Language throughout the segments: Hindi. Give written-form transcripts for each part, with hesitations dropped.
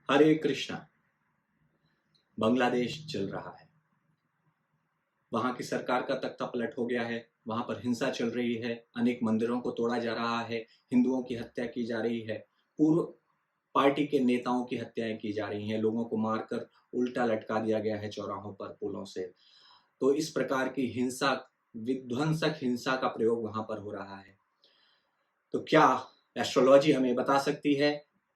हरे कृष्णा। बांग्लादेश चल रहा है, वहां की सरकार का तख्ता पलट हो गया है। वहां पर हिंसा चल रही है, अनेक मंदिरों को तोड़ा जा रहा है, हिंदुओं की हत्या की जा रही है, पूर्व पार्टी के नेताओं की हत्याएं की जा रही हैं, लोगों को मारकर उल्टा लटका दिया गया है चौराहों पर, पुलों से। तो इस प्रकार की हिंसा, विध्वंसक हिंसा का प्रयोग वहां पर हो रहा है। तो क्या एस्ट्रोलॉजी हमें बता सकती है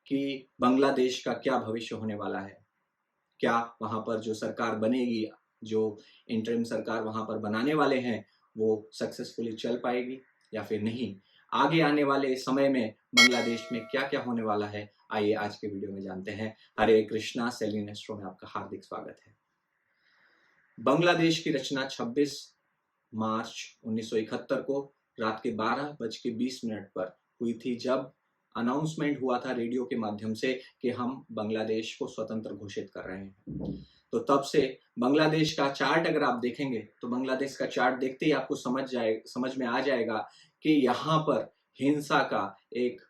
कि बांग्लादेश का क्या भविष्य होने वाला है? क्या वहां पर जो सरकार बनेगी, जो इंटरिम सरकार वहां पर बनाने वाले हैं, वो सक्सेसफुली चल पाएगी या फिर नहीं? आगे आने वाले समय में बांग्लादेश में क्या क्या होने वाला है, आइए आज के वीडियो में जानते हैं। हरे कृष्णा, सेलिन एस्ट्रो में आपका हार्दिक स्वागत है। बांग्लादेश की रचना 26 मार्च 1971 को रात के 12:20 पर हुई थी, जब अनाउंसमेंट हुआ था रेडियो के माध्यम से कि हम बांग्लादेश को स्वतंत्र घोषित कर रहे हैं। तो तब से बांग्लादेश का चार्ट अगर आप देखेंगे तो बांग्लादेश का चार्ट देखते ही आपको समझ में आ जाएगा कि यहाँ पर हिंसा का एक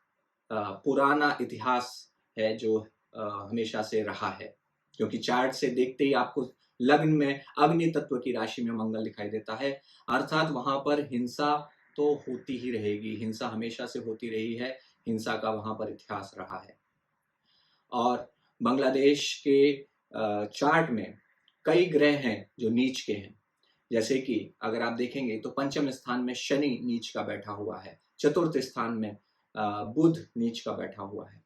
पुराना इतिहास है जो हमेशा से रहा है। क्योंकि चार्ट से देखते ही आपको लग्न में अग्नि तत्व की राशि में मंगल दिखाई देता है, अर्थात वहां पर हिंसा तो होती ही रहेगी, हिंसा हमेशा से होती रही है, हिंसा का वहां पर इतिहास रहा है। और बांग्लादेश के चार्ट में कई ग्रह हैं जो नीच के हैं। जैसे कि अगर आप देखेंगे तो पंचम स्थान में शनि नीच का बैठा हुआ है, चतुर्थ स्थान में बुध नीच का बैठा हुआ है।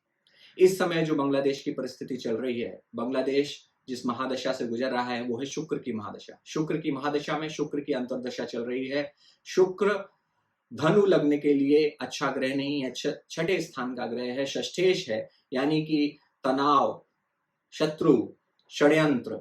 इस समय जो बांग्लादेश की परिस्थिति चल रही है, बांग्लादेश जिस महादशा से गुजर रहा है वो है शुक्र की महादशा। शुक्र की महादशा में शुक्र की अंतर्दशा चल रही है। शुक्र धनु लगने के लिए अच्छा ग्रह नहीं है, छठे स्थान का ग्रह है, षष्ठेश है, यानी कि तनाव, शत्रु, षड्यंत्र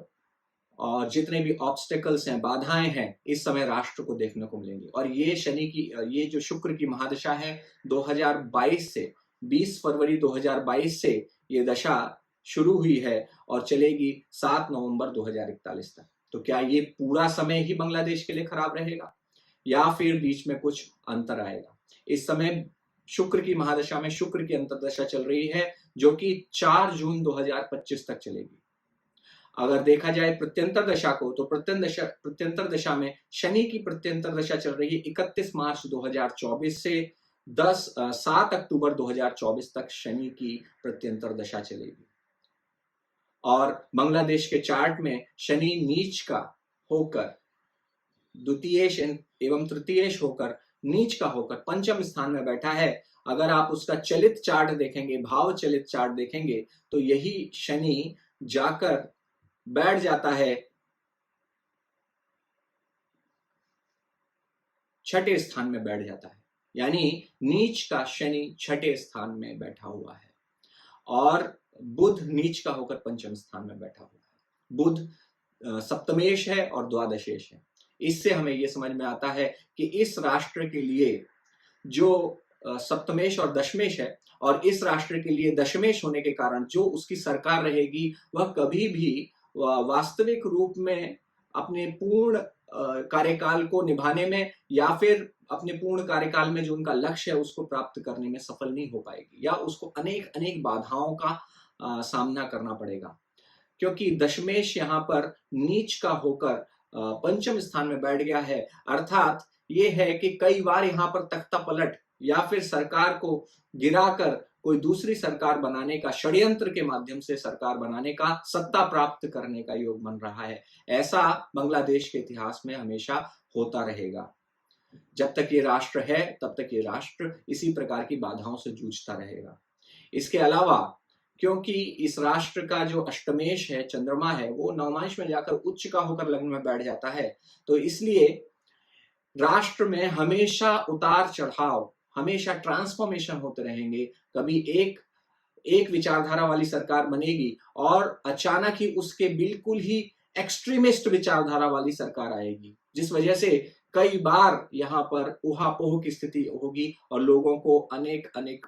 और जितने भी ऑब्स्टेकल्स हैं, बाधाएं हैं, इस समय राष्ट्र को देखने को मिलेंगी। और ये शनि की, ये जो शुक्र की महादशा है 2022 से 20 फरवरी 2022 से ये दशा शुरू हुई है और चलेगी 7 नवंबर 2041 तक। तो क्या ये पूरा समय ही बांग्लादेश के लिए खराब रहेगा या फिर बीच में कुछ अंतर आएगा? इस समय शुक्र की महादशा में शुक्र की अंतर्दशा चल रही है जो कि 4 जून 2025 तक चलेगी। अगर देखा जाए प्रत्यंतर दशा को, तो प्रत्यंतर दशा में शनि की प्रत्यंतर दशा चल रही है 31 मार्च 2024 से 7 अक्टूबर 2024 तक शनि की प्रत्यंतर दशा चलेगी। और बांग्लादेश के चार्ट में शनि नीच का होकर, द्वितीयेश एवं तृतीयेश होकर, नीच का होकर पंचम स्थान में बैठा है। अगर आप उसका चलित चार्ट देखेंगे, भाव चलित चार्ट देखेंगे, तो यही शनि जाकर बैठ जाता है छठे स्थान में बैठ जाता है, यानी नीच का शनि छठे स्थान में बैठा हुआ है और बुध नीच का होकर पंचम स्थान में बैठा हुआ है। बुध सप्तमेश है और द्वादशेश है। इससे हमें यह समझ में आता है कि इस राष्ट्र के लिए जो सप्तमेश और दशमेश है, और इस राष्ट्र के लिए दशमेश होने के कारण जो उसकी सरकार रहेगी वह कभी भी वास्तविक रूप में अपने पूर्ण कार्यकाल को निभाने में या फिर अपने पूर्ण कार्यकाल में जो उनका लक्ष्य है उसको प्राप्त करने में सफल नहीं हो पाएगी, या उसको अनेक अनेक बाधाओं का सामना करना पड़ेगा। क्योंकि दशमेश यहाँ पर नीच का होकर पंचम स्थान में बैठ गया है, अर्थात ये है कि कई बार यहाँ पर तख्ता पलट या फिर सरकार को गिराकर कोई दूसरी सरकार बनाने का, षड्यंत्र के माध्यम से सरकार बनाने का, सत्ता प्राप्त करने का योग बन रहा है। ऐसा बांग्लादेश के इतिहास में हमेशा होता रहेगा। जब तक ये राष्ट्र है तब तक ये राष्ट्र इसी प्रकार की बाधाओं से जूझता रहेगा। इसके अलावा क्योंकि इस राष्ट्र का जो अष्टमेश है, चंद्रमा है, वो नवमांश में जाकर उच्च का होकर लग्न में बैठ जाता है, तो इसलिए राष्ट्र में हमेशा उतार चढ़ाव, हमेशा ट्रांसफॉर्मेशन होते रहेंगे। कभी एक विचारधारा वाली सरकार बनेगी और अचानक ही उसके बिल्कुल ही एक्सट्रीमिस्ट विचारधारा वाली सरकार आएगी, जिस वजह से कई बार यहाँ पर ऊहापोह की स्थिति होगी और लोगों को अनेक अनेक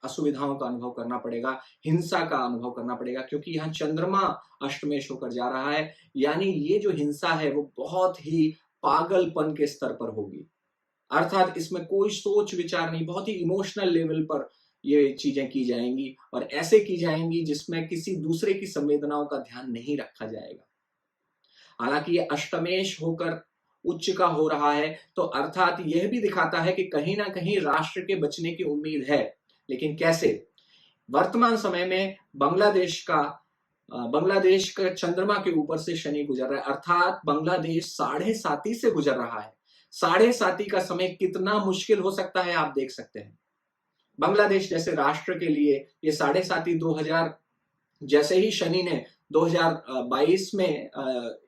असुविधाओं का अनुभव करना पड़ेगा, हिंसा का अनुभव करना पड़ेगा, क्योंकि यहाँ चंद्रमा अष्टमेश होकर जा रहा है। यानी ये जो हिंसा है वो बहुत ही पागलपन के स्तर पर होगी, अर्थात इसमें कोई सोच विचार नहीं, बहुत ही इमोशनल लेवल पर ये चीजें की जाएंगी और ऐसे की जाएंगी जिसमें किसी दूसरे की संवेदनाओं का ध्यान नहीं रखा जाएगा। हालांकि ये अष्टमेश होकर उच्च का हो रहा है, तो अर्थात यह भी दिखाता है कि कहीं ना कहीं राष्ट्र के बचने की उम्मीद है। लेकिन कैसे? वर्तमान समय में बांग्लादेश का चंद्रमा के ऊपर से शनि गुजर रहा है, अर्थात बांग्लादेश साढ़े साती से गुजर रहा है। साढ़े साती का समय कितना मुश्किल हो सकता है आप देख सकते हैं। बांग्लादेश जैसे राष्ट्र के लिए ये साढ़े साती 2000, जैसे ही शनि ने 2022 में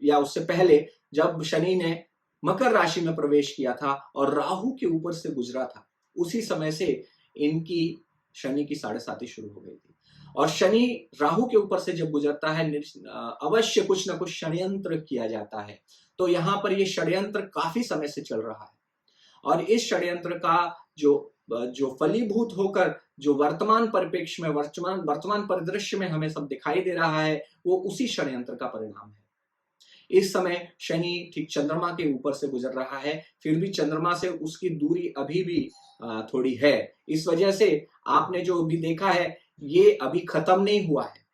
या उससे पहले जब शनि ने मकर राशि में प्रवेश किया था और राहु के ऊपर से गुजरा था, उसी समय से इनकी शनि की साढ़े साती शुरू हो गई थी। और शनि राहु के ऊपर से जब गुजरता है अवश्य कुछ ना कुछ षड्यंत्र किया जाता है। तो यहां पर यह षड्यंत्र काफी समय से चल रहा है और इस षड्यंत्र का जो फलीभूत होकर जो वर्तमान परिप्रेक्ष्य में वर्तमान परिदृश्य में हमें सब दिखाई दे रहा है, वो उसी षड्यंत्र का परिणाम है। इस समय शनि ठीक चंद्रमा के ऊपर से गुजर रहा है, फिर भी चंद्रमा से उसकी दूरी अभी भी थोड़ी है। इस वजह से आपने जो भी देखा है ये अभी खत्म नहीं हुआ है,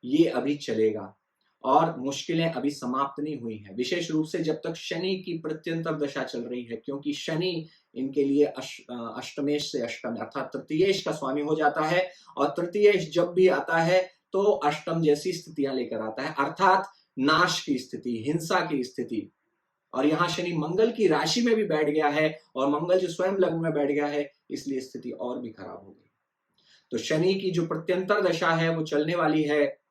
ये अभी चलेगा और मुश्किलें अभी समाप्त नहीं हुई हैं, विशेष रूप से जब तक शनि की प्रत्यंतर दशा चल रही है, क्योंकि शनि इनके लिए अष्टमेश से अष्टम अर्थात तृतीयेश का स्वामी हो जाता है और तृतीयेश जब भी आता है तो अष्टम जैसी स्थितियां लेकर आता है, अर्थात नाश की स्थिति, हिंसा की स्थिति। और यहाँ शनि मंगल की राशि में भी बैठ गया है और मंगल जो स्वयं लग्न में बैठ गया है, इसलिए स्थिति और भी खराब हो गई। तो शनि की जो प्रत्यंतर दशा है वो चलने वाली है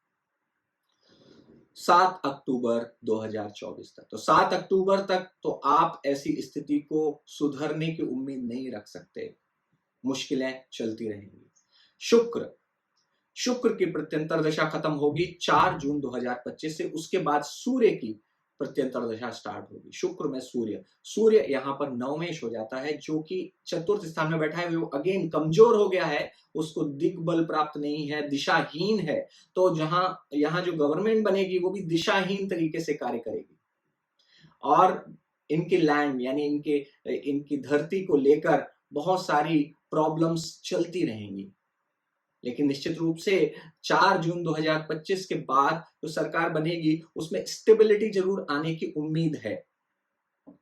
7 अक्टूबर 2024 तक। तो 7 अक्टूबर तक तो आप ऐसी स्थिति को सुधरने की उम्मीद नहीं रख सकते, मुश्किलें चलती रहेंगी। शुक्र की प्रत्यंतर दशा खत्म होगी 4 जून 2025 से, उसके बाद सूर्य की प्रत्यंतर दशा स्टार्ट होगी। शुक्र में सूर्य यहाँ पर नवमेश हो जाता है, जो कि चतुर्थ स्थान में बैठा है, वो अगेन कमजोर हो गया है, उसको दिग्बल प्राप्त नहीं है, दिशाहीन है। तो यहाँ जो गवर्नमेंट बनेगी वो भी दिशाहीन तरीके से कार्य करेगी और इनकी लैंड यानी इनकी धरती को लेकर बहुत सारी प्रॉब्लम्स चलती रहेंगी। लेकिन निश्चित रूप से 4 जून 2025 के बाद जो सरकार बनेगी उसमें स्टेबिलिटी जरूर आने की उम्मीद है,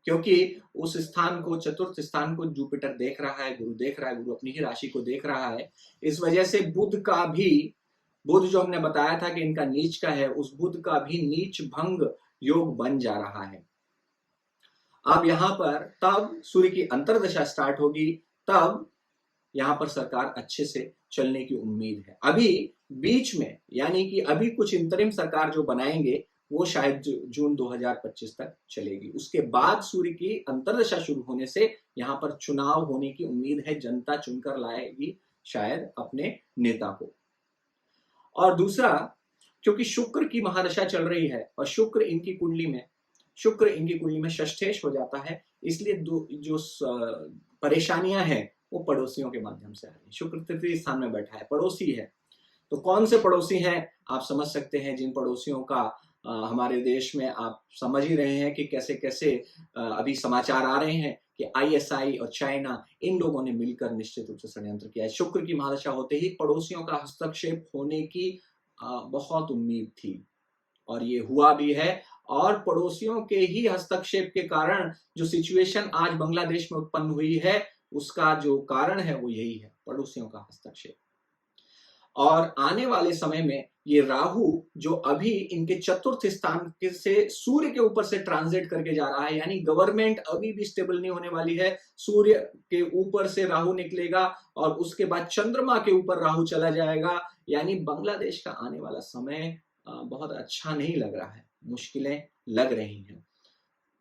क्योंकि उस स्थान को, चतुर्थ स्थान को जुपिटर देख रहा है, गुरु देख रहा है, गुरु अपनी ही राशि को देख रहा है। इस वजह से बुध जो हमने बताया था कि इनका नीच का है, उस बुध का भी नीच भंग योग बन जा रहा है। अब यहां पर तब सूर्य की अंतर्दशा स्टार्ट होगी, तब यहां पर सरकार अच्छे से चलने की उम्मीद है। अभी बीच में यानी कि अभी कुछ इंतरिम सरकार जो बनाएंगे वो शायद जून 2025 तक चलेगी। उसके बाद सूर्य की अंतर्दशा शुरू होने से यहां पर चुनाव होने की उम्मीद है, जनता चुनकर लाएगी शायद अपने नेता को। और दूसरा, क्योंकि शुक्र की महादशा चल रही है और शुक्र इनकी कुंडली में षष्ठेश हो जाता है, इसलिए जो परेशानियां हैं वो पड़ोसियों के माध्यम से आ रही है। शुक्र तृतीय स्थान में बैठा है, पड़ोसी है। तो कौन से पड़ोसी हैं आप समझ सकते हैं, जिन पड़ोसियों का हमारे देश में आप समझ ही रहे हैं कि कैसे कैसे अभी समाचार आ रहे हैं कि आईएसआई और चाइना, इन लोगों ने मिलकर निश्चित रूप से षड्यंत्र किया है। शुक्र की महादशा होते ही पड़ोसियों का हस्तक्षेप होने की बहुत उम्मीद थी और ये हुआ भी है। और पड़ोसियों के ही हस्तक्षेप के कारण जो सिचुएशन आज बांग्लादेश में उत्पन्न हुई है, उसका जो कारण है वो यही है, पड़ोसियों का हस्तक्षेप। और आने वाले समय में ये राहु जो अभी इनके चतुर्थ स्थान से सूर्य के ऊपर से ट्रांजिट करके जा रहा है, यानी गवर्नमेंट अभी भी स्टेबल नहीं होने वाली है। सूर्य के ऊपर से राहु निकलेगा और उसके बाद चंद्रमा के ऊपर राहु चला जाएगा, यानी बांग्लादेश का आने वाला समय बहुत अच्छा नहीं लग रहा है, मुश्किलें लग रही हैं।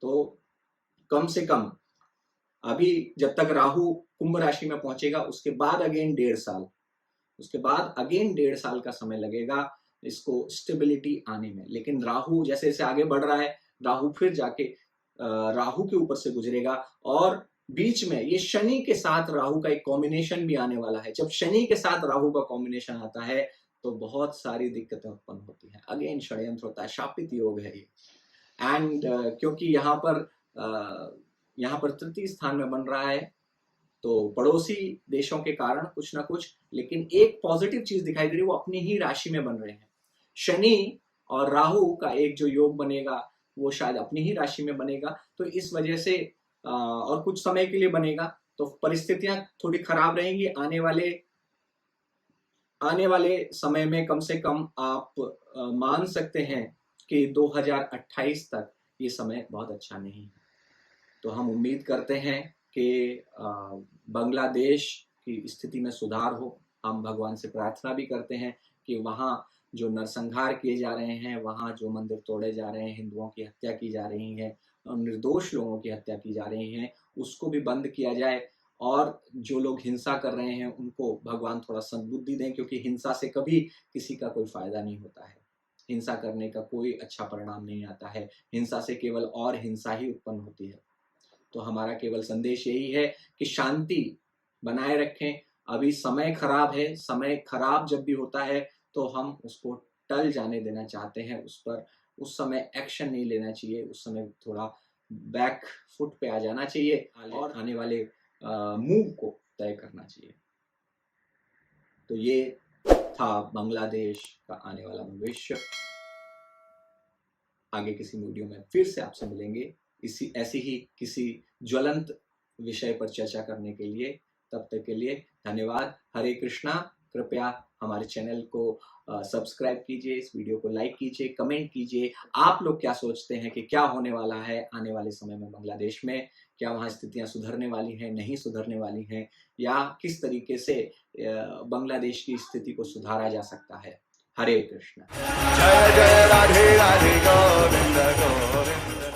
तो कम से कम अभी जब तक राहु कुंभ राशि में पहुंचेगा उसके बाद अगेन 1.5 साल का समय लगेगा इसको स्टेबिलिटी आने में। लेकिन राहु जैसे जैसे आगे बढ़ रहा है, राहु फिर जाके राहु के ऊपर से गुजरेगा और बीच में ये शनि के साथ राहु का एक कॉम्बिनेशन भी आने वाला है। जब शनि के साथ राहु का कॉम्बिनेशन आता है तो बहुत सारी दिक्कतें उत्पन्न होती हैं। अगेन षड्यंत्र होता है, शापित योग है ये। एंड क्योंकि यहाँ पर तृतीय स्थान में बन रहा है तो पड़ोसी देशों के कारण कुछ ना कुछ, लेकिन एक पॉजिटिव चीज दिखाई दे रही है, वो अपनी ही राशि में बन रहे हैं। शनि और राहु का एक जो योग बनेगा वो शायद अपनी ही राशि में बनेगा, तो इस वजह से और कुछ समय के लिए बनेगा, तो परिस्थितियां थोड़ी खराब रहेंगी। आने वाले समय में कम से कम आप मान सकते हैं कि 2028 तक ये समय बहुत अच्छा नहीं है। तो हम उम्मीद करते हैं कि बांग्लादेश की स्थिति में सुधार हो। हम भगवान से प्रार्थना भी करते हैं कि वहाँ जो नरसंहार किए जा रहे हैं, वहाँ जो मंदिर तोड़े जा रहे हैं, हिंदुओं की हत्या की जा रही है, निर्दोष लोगों की हत्या की जा रही है, उसको भी बंद किया जाए। और जो लोग हिंसा कर रहे हैं उनको भगवान थोड़ा सद्बुद्धि दें, क्योंकि हिंसा से कभी किसी का कोई फायदा नहीं होता है। हिंसा करने का कोई अच्छा परिणाम नहीं आता है। हिंसा से केवल और हिंसा ही उत्पन्न होती है। तो हमारा केवल संदेश यही है कि शांति बनाए रखें। अभी समय खराब है। समय खराब जब भी होता है तो हम उसको टल जाने देना चाहते हैं, उस समय एक्शन नहीं लेना चाहिए, उस समय थोड़ा बैक फुट पे आ जाना चाहिए और आने वाले मूव को तय करना चाहिए। तो ये था बांग्लादेश का आने वाला भविष्य। आगे किसी वीडियो में फिर से आपसे मिलेंगे ऐसी ही किसी ज्वलंत विषय पर चर्चा करने के लिए। तब तक के लिए धन्यवाद। हरे कृष्णा। कृपया हमारे चैनल को सब्सक्राइब कीजिए, इस वीडियो को लाइक कीजिए, कमेंट कीजिए। आप लोग क्या सोचते हैं कि क्या होने वाला है आने वाले समय में बांग्लादेश में? क्या वहाँ स्थितियां सुधरने वाली हैं, नहीं सुधरने वाली हैं, या किस तरीके से बांग्लादेश की स्थिति को सुधारा जा सकता है? हरे कृष्णा। जय जय राधे राधे गोविंद गोविंद।